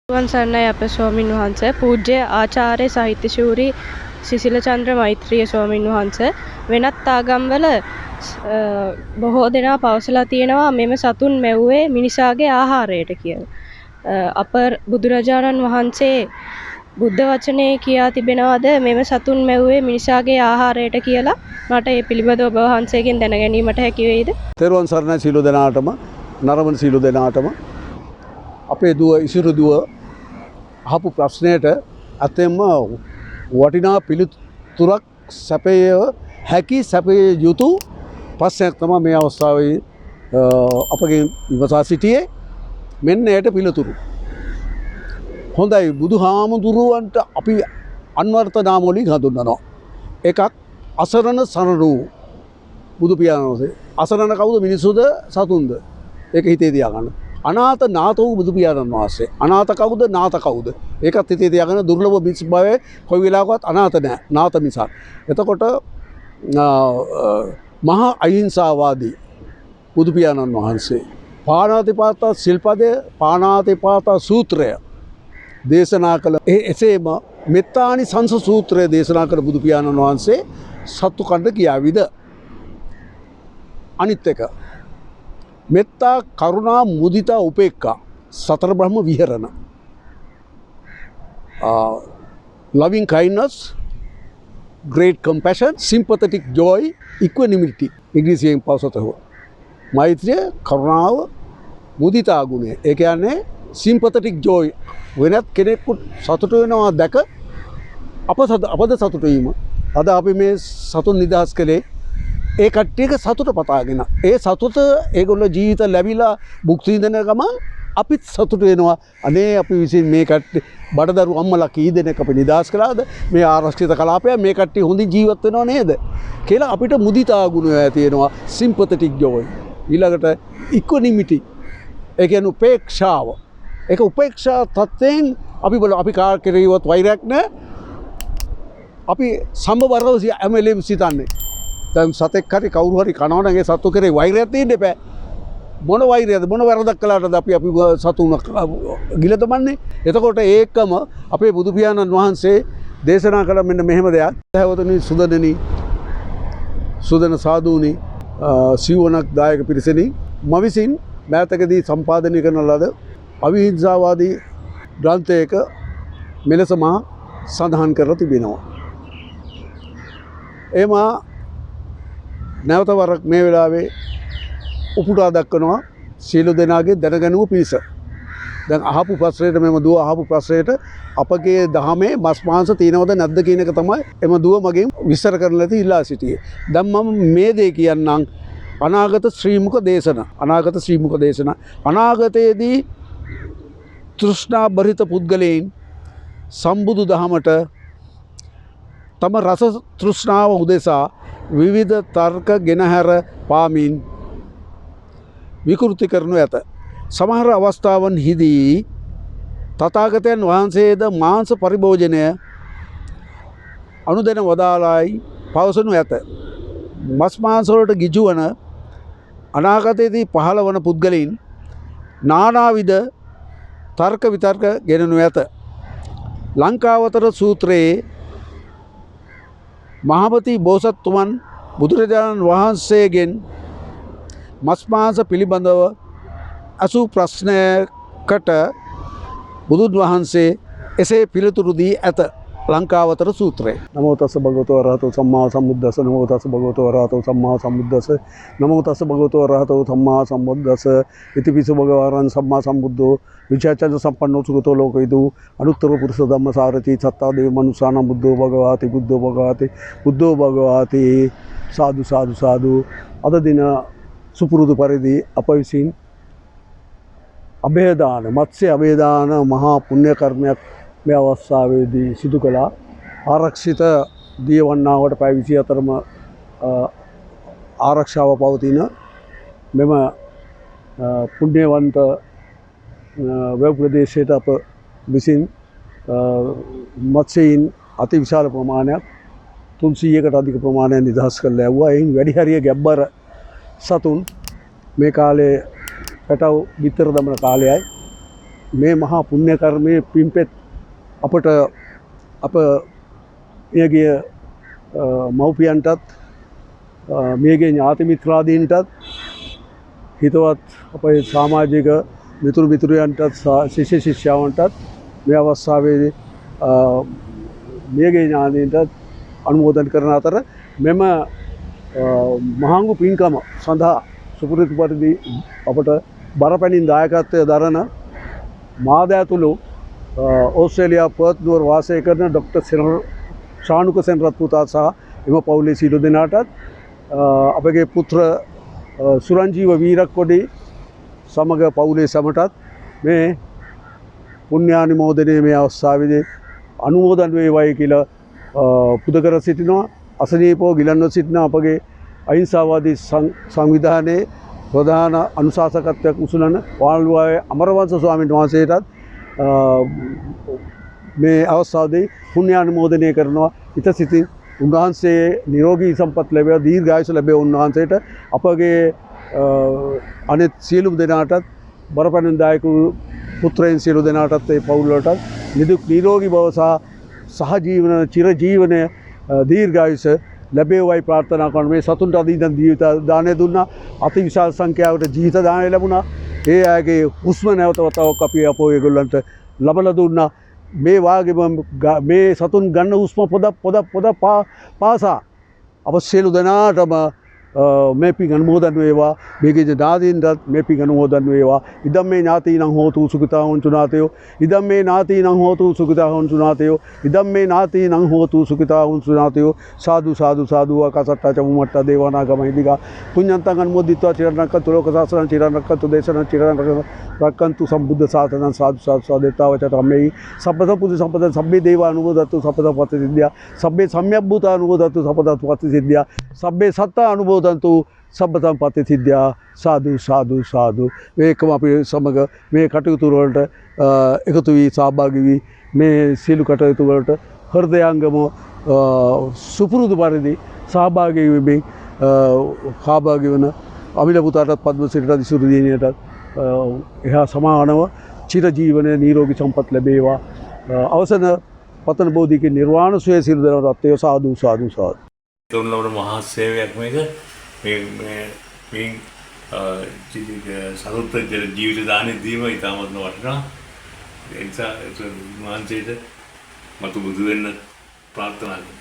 සන්නයි අපේ ස්වාමින් වහන්සේ පූජ්‍ය ආචාර්ය සාහිත්‍ය ශූරි සිසිල චන්ද්‍ර මෛත්‍රිය ස්වාමින් වහන්සේ වෙනත් ආගම්වල බොහෝ දෙනා පවසලා තියෙනවා මෙම සතුන් මැව්වේ මිනිසාගේ ආහාරයට කියලා. අප බුදුරජාණන් වහන්සේ බුද්ධ වචනේ කියා තිබෙනවද මෙම සතුන් මැව්වේ මිනිසාගේ ආහාරයට කියලා? මට ඒ පිළිබඳව ඔබ වහන්සේගෙන් දැන ගැනීමට හැකි වෙයිද? තෙරුවන් සරණයි සීල දෙනාටම නරඹන සීල දෙනාටම අපේ දුව ඉසිරු දුව අහපු ප්‍රශ්නයට අතෙම වටිනා පිළිතුරක් සැපය හැකි සැපය යුතු ප්‍රශ්නයක් තමයි මේ අවස්ථාවේ අපගෙන් විමසා සිටියේ. මෙන්න එයට පිළිතුරු. හොඳයි, බුදුහාමුදුරුවන්ට අපි අන්වර්ථ නාම වලින් හඳුන්වනවා. එකක් අසරණ සරණු බුදු පියාණන් වහන්සේ. අසරණ කවුද? මිනිසුද සතුන්ද? ඒක හිතේ තියාගන්න. අනාථ නාථ වූ බුදු පියාණන් වහන්සේ. අනාථ කවුද? නාථ කවුද? ඒකත් හිතේ තියාගන්න. දුර්ලභ මිනිස් භවයේ කොයි වෙලාවකවත් අනාථ නැහැ. නාථ මිසක්. එතකොට මහා අහිංසාවාදී බුදු පියාණන් වහන්සේ පාණාතිපාත සිල්පදය පාණාතිපාත සූත්‍රය දේශනා කළ එසේම මෙත්තානි සංස සූත්‍රය දේශනා කළ බුදු පියාණන් වහන්සේ සත්තු කණ්ඩ කියාවිද? අනිත් එක මෙත්තා කරුණා මුදිතා උපේක්ඛා සතර බ්‍රහ්ම විහරණ loving kindness, great compassion, sympathetic joy, equanimity ඉංග්‍රීසියෙන් පවසතව මෛත්‍රිය කරුණාව මුදිතා ගුණය. ඒ කියන්නේ sympathetic joy වෙනත් කෙනෙකුට සතුට වෙනවා දැක අපද සතුට වීම. අද අපි මේ සතුන් නිදහස් කළේ ඒ කට්ටියක සතුට පතාගෙන. ඒ සතුට ඒගොල්ලෝ ජීවිත ලැබිලා භුක්ති විඳින ගමන් අපිත් සතුට වෙනවා. අනේ අපි විසින් මේ කට්ටිය බඩදරු අම්මලා කී දෙනෙක් අපි නිදහස් කළාද? මේ ආරක්ෂිත කලාපය මේ කට්ටිය හොඳින් ජීවත් වෙනව නේද කියලා අපිට මුදිතා ගුණය තියෙනවා. sympathetic joy. ඊළඟට equanimity. ඒ කියන්නේ උපේක්ෂාව. ඒක උපේක්ෂා තත්ත්වයෙන් අපි බලමු. අපි කාර් කෙරෙහිවත් වෛරයක් නැහැ. අපි සම්බවරව හැමලෙම සිතන්නේ. දැන් සතෙක් හරි කවුරු හරි කනවා නම් ඒ සතු කෙරේ වෛරයක් තියෙන්න එපා. මොන වෛරයද? මොන වැරදක් කළාටද අපි සතුන් ගිල දමන්නේ? එතකොට ඒකම අපේ බුදු පියාණන් වහන්සේ දේශනා කළ මෙන්න මෙහෙම දෙයක්. හැවතුනි සුදන සාදුනි සිවණක් දායක පිරිසෙනි මම විසින් මෑතකදී සම්පාදනය කරන ලද අවිහිංසාවාදී ග්‍රන්ථයක මෙලෙස මා සඳහන් කරලා තිබෙනවා. එම නැවත වරක් මේ වෙලාවේ උපුටා දක්වනවා සියලු දෙනාගේ දැනගැනුම පිණිස. දැන් අහපු ප්‍රශ්නයට මෙම දුව අහපු ප්‍රශ්නයට අපගේ දහමේ මස් මාංශ තියෙනවද නැද්ද කියන එක තමයි එම දුව මගෙන් විස්තර කරන්න ඇති ඉල්ලා සිටියේ. දැන් මම මේ දේ කියන්නම් අනාගත ශ්‍රීමුක දේශන. අනාගතයේදී තෘෂ්ණා බරිත පුද්ගලයන් සම්බුදු දහමට තම රස තෘෂ්ණාව උදෙසා විවිධ තර්ක ගෙනහැර පාමින් විකෘති කරනු ඇත. සමහර අවස්ථාවන්හිදී තථාගතයන් වහන්සේද මාංශ පරිභෝජනය අනුදැන වදාළායි පවසනු ඇත. මස් මාංශ වලට ගිජු වන අනාගතයේදී පහළ වන පුද්ගලයන් නානාවිධ තර්ක විතර්ක ගෙනනු ඇත. ලංකාවතර සූත්‍රයේ මහපති බෝසත්තුමන් බුදුරජාණන් වහන්සේගෙන් මස් මාංශ පිළිබඳව අසු ප්‍රශ්නයකට බුදුන් වහන්සේ එසේ පිළිතුරු දී ඇත. ලංකාවතර සූත්‍රය. නමෝ තස්ස භගවතු වරහතෝ සම්මා සම්බුද්දස්ස. නමෝ තස්ස භගවතු වරහතෝ සම්මා සම්බුද්දස්ස. නමෝ තස්ස භගවතු වරහතෝ සම්මා සම්බුද්දස්ස. ඉතිපිසු භගවාන් සම්මා සම්බුද්ධෝ විචාචන සම්පන්නෝ සුගතෝ ලෝකවිදු අනුත්තර පුරුෂ ධම්මසාරති සත්තා දේව මනුසානම් බුද්ධෝ භගවාති බුද්ධෝ භගවාති සාදු සාදු සාදු. අද දින සුපුරුදු පරිදි අප විසින් අභේදාන මත්ස්‍ය අභේදාන මහා පුණ්‍ය කර්මයක් මේ අවස්ථාවේදී සිදු කළා. ආරක්ෂිත දියවන්නාවට පැය 24ම ආරක්ෂාව පවතින මෙම පුණ්‍යවන්ත වැව් ප්‍රදේශයට අප විසින් මත්ස්‍යයින් අති විශාල ප්‍රමාණයක් 300කට අධික ප්‍රමාණයක් නිදහස් කරලා යවුවා. එයින් වැඩි හරිය ගැබ්බර සතුන් මේ කාලේ පැටව විතර දමන කාලයයි. මේ මහා පුණ්‍ය කර්මයේ පින්පෙත් අපට අප මියගිය මව්පියන්ටත් මියගිය ඥාති මිත්‍රාදීන්ටත් හිතවත් අපේ සමාජික මිතුරු මිතුරියන්ටත් ශිෂ්‍ය ශිෂ්‍යාවන්ටත් මේ අවස්ථාවේදී මියගිය ඥාතීන්ටත් අනුමෝදන් කරන අතර මෙම මහඟු පින්කම සඳහා සුපුරුදු පරිදි අපට බරපැනින් දායකත්වය දරන මාදෑ ඇතුළු ඕස්ට්‍රේලියා පර්ත් නුවර වාසය කරන ඩොක්ටර් ශානුක සෙනරත් පුතා සහ එම පවුලේ සියලු දෙනාටත් අපගේ පුත්‍ර සුරංජීව වීරක්කොඩි සමග පවුලේ සමටත් මේ පුණ්‍යානුමෝදනයේ මේ අවස්ථාවේදී අනුමෝදන් වේවායි කියලා පුද කර සිටිනවා. අසනීපව ගිලන්ව සිටින අපගේ අහිංසාවාදී සංවිධානයේ ප්‍රධාන අනුශාසකත්වයක් උසුලන වාල්වාවේ අමරවංශ ස්වාමීන් වහන්සේටත් මේ අවස්ථාවේදී පුණ්‍යානුමෝදනය කරනවා. හිත සිතින් උන්වහන්සේ නිරෝගී සම්පත් ලැබෙවා දීර්ඝායුෂ ලැබෙවා උන්වහන්සේට අපගේ අනෙත් සියලුම දෙනාටත් බරපැනින් දායක පුත්‍රයන් සියලු දෙනාටත් ඒ පවුල් වලටත් නිදුක් නිරෝගී බව සහ ජීවන චිර ජීවනය දීර්ඝායුෂ ලැබේවයි ප්‍රාර්ථනා කරන මේ සතුන්ට අදීන ජීවිත දානය දුන්නා. අතිවිශාල සංඛ්‍යාවකට ජීවිත දානය ලැබුණා. ඒ අයගේ හුස්ම නැවත වතාවක් අපි අපෝ ඒගොල්ලන්ට ලබලා දුන්නා. මේ වාගේම මේ සතුන් ගන්න හුස්ම පොද පාසා අප සියලු දෙනාටම මේ පින් අනුමෝදන් වේවා. මේකේ ඥාතීන්ටත් මේ පින් අනුමෝදන් වේවා. ඉදම් මේ ඥාතීනං හෝතු සුඛිතා හොන්තු නාතයෝ. ඉදම් මේ ඥාතීනං හෝතු සුඛිතා හොන්තු නාතයෝ. ඉදම් මේ ඥාතීනං හෝතු සුඛිතා හොන්තු නාතයෝ. සාදු සාදු සාදු ආකාසට්ටා චමුමට්ටා දේවානාගම හිදිකා පුඤ්ඤන්තං අනුමෝදිත්වා චිරණක්කතු ලෝක සාසනං චිරණක්කතු දේශනං චිරණක්කතු සම්බුද්ධ සාසනං සාදු සාදු සාදේතාවච රම්මේ සබ්බත පුදු සම්පදං සබ්බේ දේවා අනුමෝදතු සප්පත පති සිද්ධා සබ්බේ සම්‍යක්භූත අනුමෝදතු සප්පත පති සිද්ධා සබ්බේ සත්තා අනුමෝදන්තු සබ්බතම් පති සිද්ධා සාදු සාදු සාදු. ඒකම අපි සමග මේ කටයුතු වලට එකතු වී සහභාගී වී මේ සියලු කටයුතු වලට හෘදයාංගම සුපුරුදු පරිදි සහභාගී වෙමින් සහභාගී වන අමිල පුතාටත් පද්මසිරිට දිසුරු දිනියටත් එහා සමානව චිර ජීවනයේ නිරෝගී සම්පත් ලැබේවා. අවසන පතන බෝධිගේ නිර්වාණ සුවය සියලු දෙනාටත් ඒ සාදු සාදු සාදු. තුන්ලවර මහා සේවයක් මේක මේ සරුත් ජීවිත දානෙ දීම ඉතාමත් වටිනවා. ඒ නිසා මහන්සියට මතු බුදු වෙන්න ප්‍රාර්ථනා කරනවා.